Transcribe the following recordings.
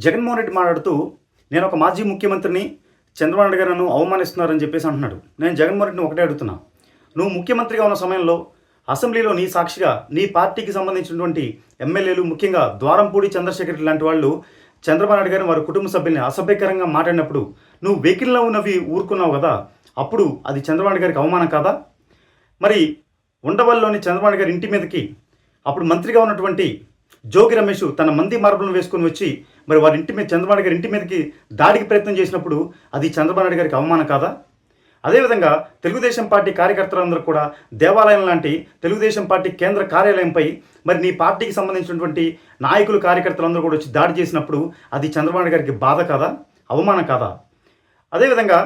జగన్మోహన్ రెడ్డి మాట్లాడుతూ, నేను ఒక మాజీ ముఖ్యమంత్రిని, చంద్రబాబు నాయుడు గారు నన్ను అవమానిస్తున్నారని చెప్పేసి అంటున్నాడు. నేను జగన్మోహన్ రెడ్డిని ఒకటే అడుగుతున్నా. నువ్వు ముఖ్యమంత్రిగా ఉన్న సమయంలో అసెంబ్లీలో నీ సాక్షిగా నీ పార్టీకి సంబంధించినటువంటి ఎమ్మెల్యేలు, ముఖ్యంగా ద్వారంపూడి చంద్రశేఖర్ రెడ్డి లాంటి వాళ్ళు చంద్రబాబు నాయుడు గారిని వారి కుటుంబ సభ్యుల్ని అసభ్యకరంగా మాట్లాడినప్పుడు నువ్వు వెకిల్లో ఉన్నవి ఊరుకున్నావు కదా, అప్పుడు అది చంద్రబాబు నాయుడు గారికి అవమానం కాదా? మరి ఉండవల్లిలోని చంద్రబాబు నాయుడు గారి ఇంటి మీదకి అప్పుడు మంత్రిగా ఉన్నటువంటి జోగి రమేష్ తన మంది మార్బులను వేసుకొని వచ్చి మరి వారి ఇంటి మీద చంద్రబాబు నాయుడు గారి ఇంటి మీదకి దాడికి ప్రయత్నం చేసినప్పుడు అది చంద్రబాబు నాయుడు గారికి అవమానం కాదా? అదేవిధంగా తెలుగుదేశం పార్టీ కార్యకర్తలందరూ కూడా దేవాలయం లాంటి తెలుగుదేశం పార్టీ కేంద్ర కార్యాలయంపై మరి నీ పార్టీకి సంబంధించినటువంటి నాయకులు కార్యకర్తలందరూ కూడా వచ్చి దాడి చేసినప్పుడు అది చంద్రబాబు నాయుడు గారికి బాధ కాదా, అవమానం కాదా? అదేవిధంగా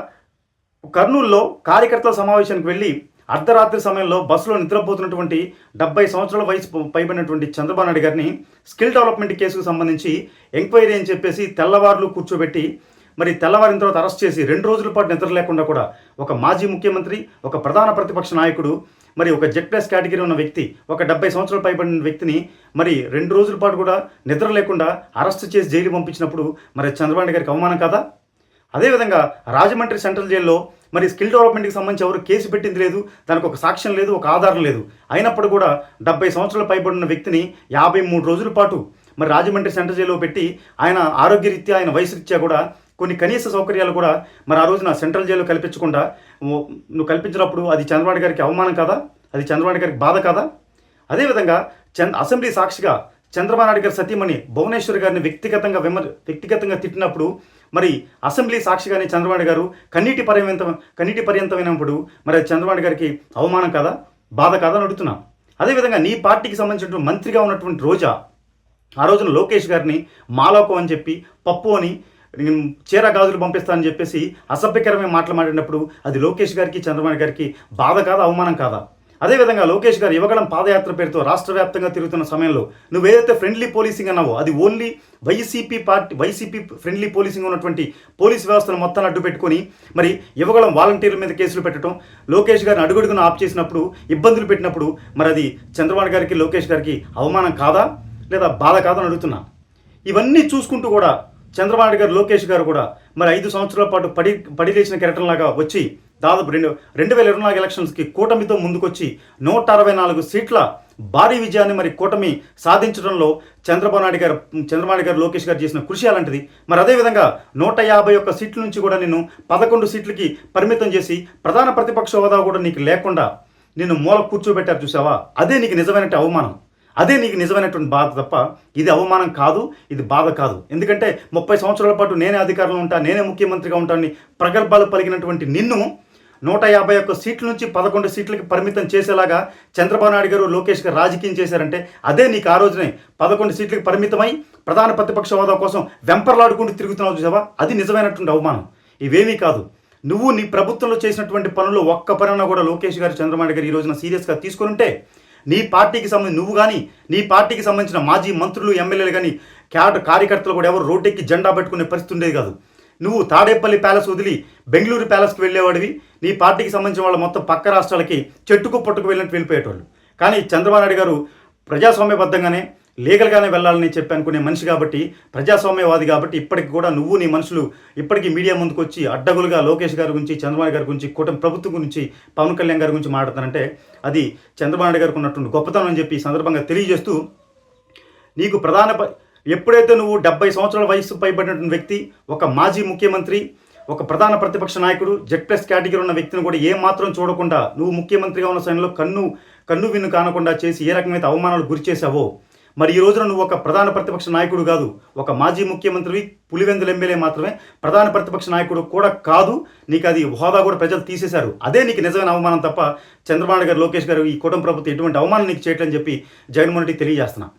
కర్నూలులో కార్యకర్తల సమావేశానికి వెళ్ళి అర్ధరాత్రి సమయంలో బస్సులో నిద్రపోతున్నటువంటి 70 సంవత్సరాల వయసు పైబడినటువంటి చంద్రబాబు నాయుడు గారిని స్కిల్ డెవలప్మెంట్ కేసుకు సంబంధించి ఎంక్వైరీ అని చెప్పేసి తెల్లవారులు కూర్చోబెట్టి మరి తెల్లవారిన తర్వాత అరెస్ట్ చేసి 2 రోజుల పాటు నిద్ర లేకుండా కూడా ఒక మాజీ ముఖ్యమంత్రి, ఒక ప్రధాన ప్రతిపక్ష నాయకుడు, మరి ఒక జెడ్+ కేటగిరీ ఉన్న వ్యక్తి, ఒక 70 సంవత్సరాలు పైబడిన వ్యక్తిని మరి 2 రోజుల పాటు కూడా నిద్ర లేకుండా అరెస్ట్ చేసి జైలు పంపించినప్పుడు మరి చంద్రబాబు నాయుడు గారికి అవమానం కాదా? అదేవిధంగా రాజమండ్రి సెంట్రల్ జైల్లో మరి స్కిల్ డెవలప్మెంట్కి సంబంధించి ఎవరు కేసు పెట్టింది లేదు, దానికి ఒక సాక్ష్యం లేదు, ఒక ఆధారం లేదు. అయినప్పుడు కూడా 70 సంవత్సరాలు పైబడిన వ్యక్తిని 53 రోజుల పాటు మరి రాజమండ్రి సెంట్రల్ జైల్లో పెట్టి ఆయన ఆరోగ్యరీత్యా, ఆయన వయసు రీత్యా కూడా కొన్ని కనీస సౌకర్యాలు కూడా మరి ఆ రోజున సెంట్రల్ జైల్లో కల్పించకుండా నువ్వు కల్పించినప్పుడు అది చంద్రబాబు గారికి అవమానం కాదా? అది చంద్రబాబు గారికి బాధ కాదా? అదేవిధంగా అసెంబ్లీ సాక్షిగా చంద్రబాబు నాయుడు గారి సతీమణి భువనేశ్వర్ గారిని వ్యక్తిగతంగా తిట్టినప్పుడు మరి అసెంబ్లీ సాక్షిగానే చంద్రబాబు నాయుడు గారు కన్నీటి పర్యంతమైనప్పుడు మరి చంద్రబాబు గారికి అవమానం కాదా, బాధ కాదా అని అడుగుతున్నా. అదేవిధంగా నీ పార్టీకి సంబంధించినటువంటి మంత్రిగా ఉన్నటువంటి రోజా ఆ రోజున లోకేష్ గారిని మాలోకం అని చెప్పి, పప్పు అని, చీర గాజులు పంపిస్తానని చెప్పేసి అసభ్యకరమైన మాటలు మాట్లాడినప్పుడు అది లోకేష్ గారికి, చంద్రబాబు గారికి బాధ కాదా, అవమానం కాదా? అదేవిధంగా లోకేష్ గారు యువగళం పాదయాత్ర పేరుతో రాష్ట్ర వ్యాప్తంగా తిరుగుతున్న సమయంలో నువ్వేదైతే ఫ్రెండ్లీ పోలీసింగ్ అన్నావో అది ఓన్లీ వైసీపీ ఫ్రెండ్లీ పోలీసింగ్ ఉన్నటువంటి పోలీస్ వ్యవస్థను మొత్తాన్ని అడ్డు పెట్టుకొని మరి యువగళం వాలంటీర్ల మీద కేసులు పెట్టడం, లోకేష్ గారిని అడుగడుగున ఆప్ చేసినప్పుడు, ఇబ్బందులు పెట్టినప్పుడు మరి అది చంద్రబాబు గారికి, లోకేష్ గారికి అవమానం కాదా లేదా బాధ కాదా అని అడుగుతున్నా. ఇవన్నీ చూసుకుంటూ కూడా చంద్రబాబు గారు, లోకేష్ గారు కూడా మరి 5 సంవత్సరాల పాటు పడిలేచిన కెరటంలాగా వచ్చి దాదాపు 2024 ఎలక్షన్స్కి కూటమితో ముందుకొచ్చి 164 సీట్ల భారీ విజయాన్ని మరి కూటమి సాధించడంలో చంద్రబాబు నాయుడు గారు, లోకేష్ గారు చేసిన కృషి అలాంటిది. మరి అదేవిధంగా 151 సీట్ల నుంచి కూడా నిన్ను 11 సీట్లకి పరిమితం చేసి ప్రధాన ప్రతిపక్ష హోదా కూడా నీకు లేకుండా నిన్ను మూల కూర్చోబెట్టారు చూసావా, అదే నీకు నిజమైన అవమానం, అదే నీకు నిజమైనటువంటి బాధ తప్ప ఇది అవమానం కాదు, ఇది బాధ కాదు. ఎందుకంటే 30 సంవత్సరాల పాటు నేనే అధికారంలో ఉంటా, నేనే ముఖ్యమంత్రిగా ఉంటానని ప్రగల్భాలు పలికినటువంటి నిన్ను 151 సీట్ల నుంచి 11 సీట్లకి పరిమితం చేసేలాగా చంద్రబాబు నాయుడు గారు, లోకేష్ గారు రాజకీయం చేశారంటే అదే నీకు ఆ రోజునే 11 సీట్లకి పరిమితమై ప్రధాన ప్రతిపక్ష హోదా కోసం వెంపర్లాడుకుంటూ తిరుగుతున్నావు చూసావా, అది నిజమైనటువంటి అవమానం. ఇవేమీ కాదు. నువ్వు నీ ప్రభుత్వంలో చేసినటువంటి పనులు ఒక్క పనైనా కూడా లోకేష్ గారు, చంద్రబాబు నాయుడు గారు ఈ రోజున సీరియస్గా తీసుకుని ఉంటే నీ పార్టీకి సంబంధించి నువ్వు కానీ, నీ పార్టీకి సంబంధించిన మాజీ మంత్రులు, ఎమ్మెల్యేలు కానీ, కార్యకర్తలు కూడా ఎవరు రోడ్డెక్కి జెండా పెట్టుకునే పరిస్థితి ఉండేది కాదు. నువ్వు తాడేపల్లి ప్యాలెస్ వదిలి బెంగళూరు ప్యాలెస్కి వెళ్ళేవాడివి. నీ పార్టీకి సంబంధించిన వాళ్ళు మొత్తం పక్క రాష్ట్రాలకి చెట్టుకు పట్టుకు వెళ్ళినట్టు వెళ్ళిపోయేటోళ్ళు. కానీ చంద్రబాబు నాయుడు గారు ప్రజాస్వామ్యబద్ధంగానే, లీగల్గానే వెళ్ళాలని చెప్పి అనుకునే మనిషి కాబట్టి, ప్రజాస్వామ్యవాది కాబట్టి ఇప్పటికి కూడా నువ్వు, నీ మనుషులు ఇప్పటికీ మీడియా ముందుకు వచ్చి అడ్డగులుగా లోకేష్ గారి గురించి, చంద్రబాబు గారి గురించి, కూటమి ప్రభుత్వం గురించి, పవన్ కళ్యాణ్ గారి గురించి మాట్లాడతానంటే అది చంద్రబాబు నాయుడు గారికి ఉన్నటువంటి గొప్పతనం అని చెప్పి సందర్భంగా తెలియజేస్తూ, నీకు ఎప్పుడైతే నువ్వు 70 సంవత్సరాల వయసు పైబడినటువంటి వ్యక్తి, ఒక మాజీ ముఖ్యమంత్రి, ఒక ప్రధాన ప్రతిపక్ష నాయకుడు, జెడ్+ కేటగిరీ ఉన్న వ్యక్తిని కూడా ఏమాత్రం చూడకుండా నువ్వు ముఖ్యమంత్రిగా ఉన్న సమయంలో కన్ను విన్ను కానకుండా చేసి ఏ రకమైన అవమానాలు గురి చేశావో, మరి ఈ రోజున నువ్వు ఒక ప్రధాన ప్రతిపక్ష నాయకుడు కాదు, ఒక మాజీ ముఖ్యమంత్రివి, పులివెందుల ఎమ్మెల్యే మాత్రమే, ప్రధాన ప్రతిపక్ష నాయకుడు కూడా కాదు. నీకు అది హోదా కూడా ప్రజలు తీసేశారు. అదే నీకు నిజమైన అవమానం తప్ప చంద్రబాబు గారు, లోకేష్ గారు, ఈ కుటుంబ ప్రభుత్వం ఎటువంటి అవమానం నీకు చేయట్లని చెప్పి జగన్మోహన్ రెడ్డి తెలియజేస్తున్నా.